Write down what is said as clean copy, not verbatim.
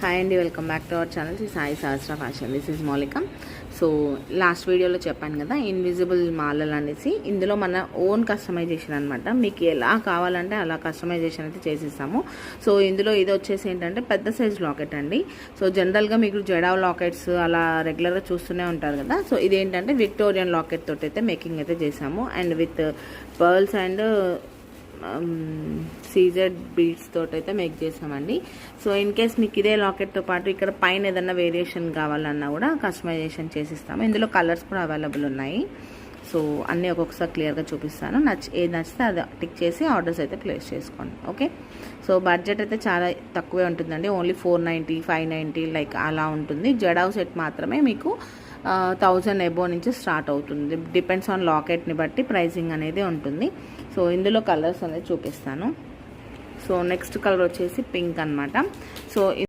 Hi అండి, welcome back to our channel Sai Sahasra fashion. This is మౌలిక. So last వీడియోలో చెప్పాను కదా, ఇన్విజిబుల్ మాలలు అనేసి. ఇందులో మన ఓన్ కస్టమైజేషన్ అనమాట. మీకు ఎలా కావాలంటే అలా కస్టమైజేషన్ అయితే చేసిస్తాము. సో ఇందులో ఇది వచ్చేసి ఏంటంటే పెద్ద సైజ్ లాకెట్ అండి. సో జనరల్గా మీకు జడావ్ లాకెట్స్ అలా రెగ్యులర్గా చూస్తూనే ఉంటారు కదా. సో ఇదేంటంటే విక్టోరియన్ లాకెట్ తోటి అయితే మేకింగ్ అయితే చేసాము. And with pearls and CZ beads తోటి అయితే మేక్ చేసామండి. సో ఇన్ కేస్ మీకు ఇదే లాకెట్తో పాటు ఇక్కడ పైన ఏదన్నా వేరియేషన్ కావాలన్నా కూడా కస్టమైజేషన్ చేసిస్తాము. ఇందులో కలర్స్ కూడా అవైలబుల్ ఉన్నాయి. సో అన్నీ ఒక్కొక్కసారి క్లియర్గా చూపిస్తాను. ఏది నచ్చితే అది టిక్ చేసి ఆర్డర్స్ అయితే ప్లేస్ చేసుకోండి. ఓకే. సో బడ్జెట్ అయితే చాలా తక్కువే ఉంటుందండి. ఓన్లీ 490, 590 లైక్ అలా ఉంటుంది. జడావ్ సెట్ మాత్రమే మీకు 1000 అబోవ్ నుంచి స్టార్ట్ అవుతుంది. డిపెండ్స్ ఆన్ లాకెట్ని బట్టి ప్రైసింగ్ అనేది ఉంటుంది. సో ఇందులో కలర్స్ అనేది చూపిస్తాను. సో నెక్స్ట్ కలర్ వచ్చేసి పింక్ అనమాట. సో